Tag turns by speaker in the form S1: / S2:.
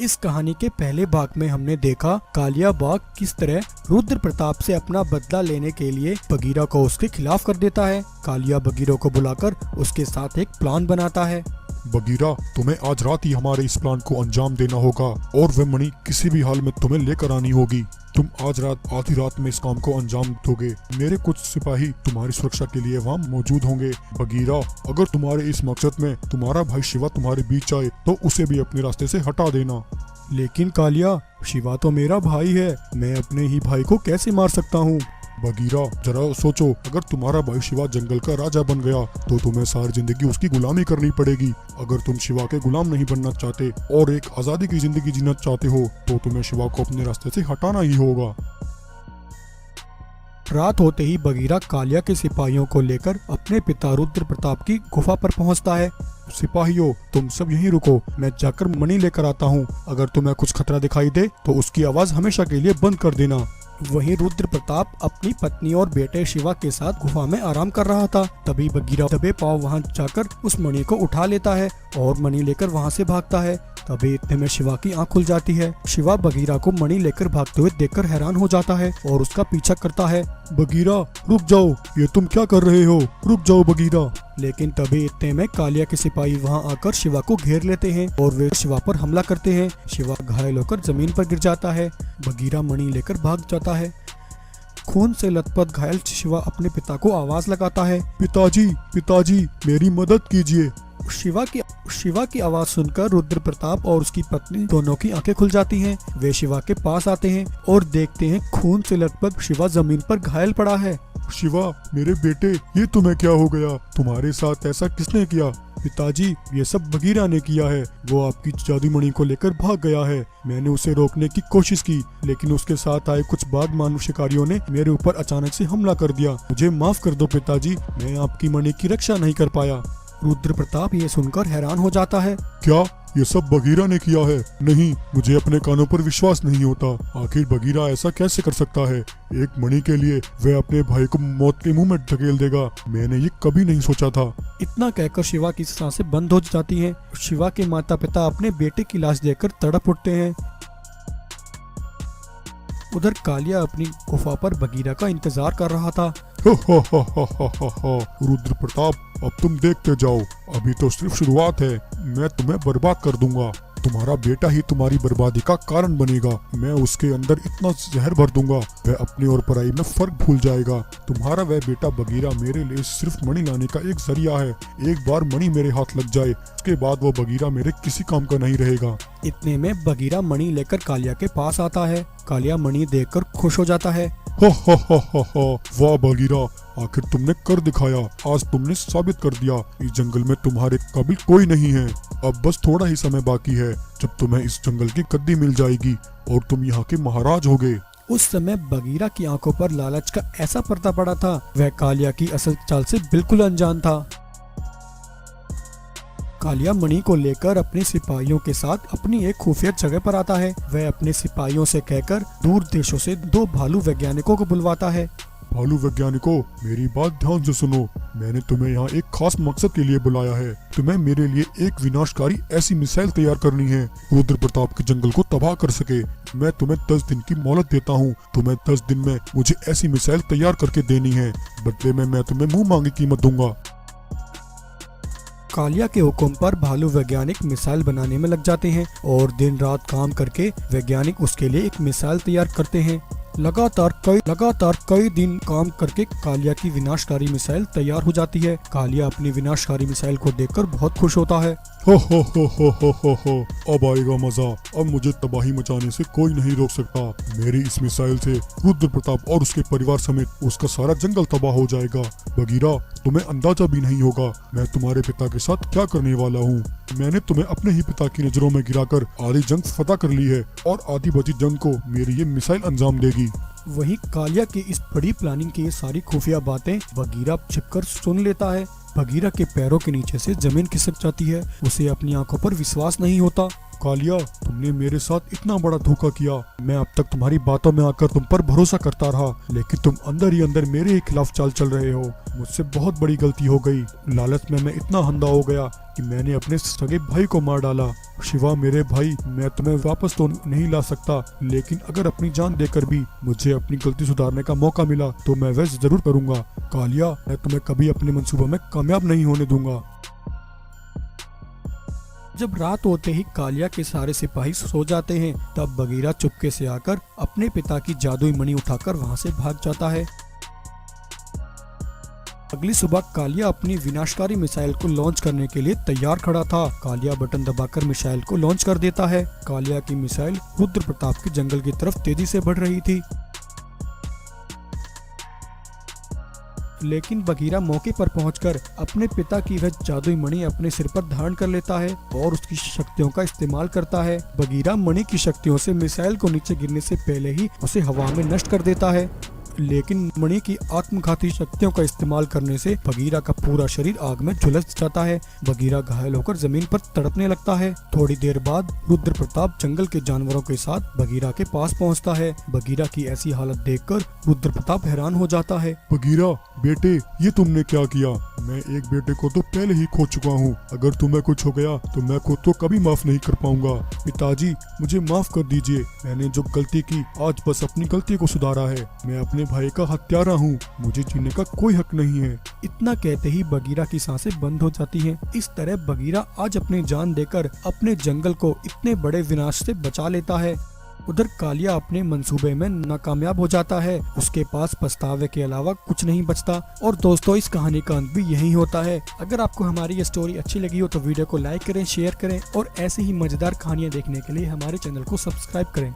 S1: इस कहानी के पहले भाग में हमने देखा कालिया बाघ किस तरह रुद्र प्रताप से अपना बदला लेने के लिए बगीरा को उसके खिलाफ कर देता है। कालिया बगीरा को बुलाकर उसके साथ एक प्लान बनाता है।
S2: बगीरा, तुम्हें आज रात ही हमारे इस प्लान को अंजाम देना होगा और वह मणि किसी भी हाल में तुम्हें लेकर आनी होगी। तुम आज रात आधी रात में इस काम को अंजाम दोगे। मेरे कुछ सिपाही तुम्हारी सुरक्षा के लिए वहाँ मौजूद होंगे। बगीरा, अगर तुम्हारे इस मकसद में तुम्हारा भाई शिवा तुम्हारे बीच आए तो उसे भी अपने रास्ते से हटा देना।
S1: लेकिन कालिया, शिवा तो मेरा भाई है, मैं अपने ही भाई को कैसे मार सकता हूँ?
S2: बगीरा, जरा सोचो, अगर तुम्हारा भाई शिवा जंगल का राजा बन गया तो तुम्हें सारी जिंदगी उसकी गुलामी करनी पड़ेगी। अगर तुम शिवा के गुलाम नहीं बनना चाहते और एक आजादी की जिंदगी जीना चाहते हो तो तुम्हें शिवा को अपने रास्ते से हटाना ही होगा।
S1: रात होते ही बगीरा कालिया के सिपाहियों को लेकर अपने पिता रुद्र प्रताप की गुफा पर पहुंचता है।
S2: सिपाहियों, तुम सब यहीं रुको, मैं जाकर मणि लेकर आता हूँ। अगर तुम्हें कुछ खतरा दिखाई दे तो उसकी आवाज हमेशा के लिए बंद कर देना।
S1: वहीं रुद्र प्रताप अपनी पत्नी और बेटे शिवा के साथ गुफा में आराम कर रहा था। तभी बगीरा दबे पांव वहां जाकर उस मणि को उठा लेता है और मणि लेकर वहां से भागता है। तभी इतने में शिवा की आंख खुल जाती है। शिवा बगीरा को मणि लेकर भागते हुए देखकर हैरान हो जाता है और उसका पीछा करता है।
S2: बगीरा, रुक जाओ, ये तुम क्या कर रहे हो? रुक जाओ बगीरा।
S1: लेकिन तभी इतने में कालिया के सिपाही वहां आकर शिवा को घेर लेते हैं और वे शिवा पर हमला करते हैं। शिवा घायल होकर जमीन पर गिर जाता है। बगीरा मणि लेकर भाग जाता है। खून से लथपथ घायल शिवा अपने पिता को आवाज लगाता है,
S2: पिताजी, पिताजी, मेरी मदद कीजिए।
S1: शिवा की आवाज सुनकर रुद्र प्रताप और उसकी पत्नी दोनों की आंखें खुल जाती हैं। वे शिवा के पास आते हैं और देखते हैं खून से लथपथ शिवा जमीन पर घायल पड़ा है।
S2: शिवा, मेरे बेटे, ये तुम्हें क्या हो गया? तुम्हारे साथ ऐसा किसने किया?
S1: पिताजी, ये सब बगीरा ने किया है। वो आपकी जादू मणि को लेकर भाग गया है। मैंने उसे रोकने की कोशिश की, लेकिन उसके साथ आए कुछ बाघ शिकारियों ने मेरे ऊपर अचानक से हमला कर दिया। मुझे माफ कर दो पिताजी, मैं आपकी मणि की रक्षा नहीं कर पाया। रुद्र प्रताप ये सुनकर हैरान हो जाता है।
S2: क्या ये सब बगीरा ने किया है? नहीं, मुझे अपने कानों पर विश्वास नहीं होता। आखिर बगीरा ऐसा कैसे कर सकता है? एक मणि के लिए वह अपने भाई को मौत के मुंह में ढकेल देगा। मैंने ये कभी नहीं सोचा था।
S1: इतना कहकर शिवा की सांसें बंद हो जाती हैं। शिवा के माता पिता अपने बेटे की लाश देखकर तड़प उठते हैं। उधर कालिया अपनी गुफा पर बगीरा का इंतजार कर रहा था।
S2: रुद्र प्रताप, अब तुम देखते जाओ, अभी तो सिर्फ शुरुआत है। मैं तुम्हें बर्बाद कर दूंगा। तुम्हारा बेटा ही तुम्हारी बर्बादी का कारण बनेगा। मैं उसके अंदर इतना जहर भर दूंगा, वह अपनी और पराई में फर्क भूल जाएगा। तुम्हारा वह बेटा बगीरा मेरे लिए सिर्फ मणि लाने का एक जरिया है। एक बार मणि मेरे हाथ लग जाए, उसके बाद वो बगीरा मेरे किसी काम का नहीं रहेगा।
S1: इतने में बगीरा मणि लेकर कालिया के पास आता है। कालिया मणि देखकर खुश हो जाता है।
S2: वाह बगीरा, आखिर तुमने कर दिखाया। आज तुमने साबित कर दिया इस जंगल में तुम्हारे काबिल कोई नहीं है। अब बस थोड़ा ही समय बाकी है जब तुम्हें इस जंगल की गद्दी मिल जाएगी और तुम यहाँ के महाराज होगे।
S1: उस समय बगीरा की आंखों पर लालच का ऐसा पर्दा पड़ा था, वह कालिया की असल चाल से बिल्कुल अनजान था। कालिया मणि को लेकर अपने सिपाहियों के साथ अपनी एक खुफिया जगह पर आता है। वह अपने सिपाहियों से कहकर दूर देशों से 2 भालू वैज्ञानिकों को बुलवाता है।
S2: भालू वैज्ञानिकों, मेरी बात ध्यान से सुनो। मैंने तुम्हें यहाँ एक खास मकसद के लिए बुलाया है। तुम्हें मेरे लिए एक विनाशकारी ऐसी मिसाइल तैयार करनी है रुद्र प्रताप के जंगल को तबाह कर सके। मैं तुम्हें 10 दिन की मोहलत देता हूँ। तुम्हें 10 दिन में मुझे ऐसी मिसाइल तैयार करके देनी है। बदले में मैं तुम्हें मुँह मांगी कीमत दूंगा।
S1: कालिया के हुक्म पर भालू वैज्ञानिक मिसाइल बनाने में लग जाते हैं और दिन रात काम करके वैज्ञानिक उसके लिए एक मिसाइल तैयार करते हैं। लगातार कई दिन काम करके कालिया की विनाशकारी मिसाइल तैयार हो जाती है। कालिया अपनी विनाशकारी मिसाइल को देखकर बहुत खुश होता है।
S2: हो, अब आएगा मजा। अब मुझे तबाही मचाने से कोई नहीं रोक सकता। मेरी इस मिसाइल से रुद्र प्रताप और उसके परिवार समेत उसका सारा जंगल तबाह हो जाएगा। बगीरा, तुम्हें अंदाजा भी नहीं होगा मैं तुम्हारे पिता के साथ क्या करने वाला हूँ। मैंने तुम्हें अपने ही पिता की नजरों में गिराकर आधी जंग फतह कर ली है और आधी बची जंग को मेरी ये मिसाइल अंजाम देगी।
S1: वहीं कालिया की इस बड़ी प्लानिंग की सारी खुफिया बातें बगीरा छिपकर सुन लेता है। बगीरा के पैरों के नीचे से जमीन खिसक जाती है। उसे अपनी आंखों पर विश्वास नहीं होता। कालिया, तुमने मेरे साथ इतना बड़ा धोखा किया। मैं अब तक तुम्हारी बातों में आकर तुम पर भरोसा करता रहा, लेकिन तुम अंदर ही अंदर मेरे ही खिलाफ चाल चल रहे हो। मुझसे बहुत बड़ी गलती हो गई। लालच में मैं इतना अंधा हो गया कि मैंने अपने सगे भाई को मार डाला। शिवा मेरे भाई, मैं तुम्हें वापस तो नहीं ला सकता, लेकिन अगर अपनी जान देकर भी मुझे अपनी गलती सुधारने का मौका मिला तो मैं वैसे जरूर करूंगा। कालिया, मैं तुम्हें कभी अपने मंसूबों में कामयाब नहीं होने दूंगा। जब रात होते ही कालिया के सारे सिपाही सो जाते हैं, तब बगीरा चुपके से आकर अपने पिता की जादुई मणि उठाकर वहां से भाग जाता है। अगली सुबह कालिया अपनी विनाशकारी मिसाइल को लॉन्च करने के लिए तैयार खड़ा था। कालिया बटन दबाकर मिसाइल को लॉन्च कर देता है। कालिया की मिसाइल रुद्र प्रताप के जंगल की तरफ तेजी से बढ़ रही थी, लेकिन बगीरा मौके पर पहुंचकर अपने पिता की वह जादुई मणि अपने सिर पर धारण कर लेता है और उसकी शक्तियों का इस्तेमाल करता है। बगीरा मणि की शक्तियों से मिसाइल को नीचे गिरने से पहले ही उसे हवा में नष्ट कर देता है, लेकिन मणि की आत्मघाती शक्तियों का इस्तेमाल करने से बगीरा का पूरा शरीर आग में झुलस जाता है। बगीरा घायल होकर जमीन पर तड़पने लगता है। थोड़ी देर बाद रुद्र प्रताप जंगल के जानवरों के साथ बगीरा के पास पहुंचता है। बगीरा की ऐसी हालत देखकर रुद्र प्रताप हैरान हो जाता है।
S2: बगीरा बेटे, ये तुमने क्या किया? मैं एक बेटे को तो पहले ही खो चुका हूँ। अगर तुम्हें कुछ हो गया तो मैं खुद तो कभी माफ नहीं कर पाऊंगा। पिताजी, मुझे माफ कर दीजिए। मैंने जो गलती की, आज बस अपनी गलती को सुधारा है। मैं अपने भाई का हत्यारा हूँ। मुझे जीने का कोई हक नहीं है।
S1: इतना कहते ही बगीरा की सांसें बंद हो जाती हैं। इस तरह बगीरा आज अपनी जान देकर अपने जंगल को इतने बड़े विनाश से बचा लेता है। उधर कालिया अपने मंसूबे में नाकामयाब हो जाता है। उसके पास पछतावे के अलावा कुछ नहीं बचता। और दोस्तों, इस कहानी का अंत भी यही होता है। अगर आपको हमारी ये स्टोरी अच्छी लगी हो तो वीडियो को लाइक करें, शेयर करें और ऐसे ही मजेदार कहानियां देखने के लिए हमारे चैनल को सब्सक्राइब करें।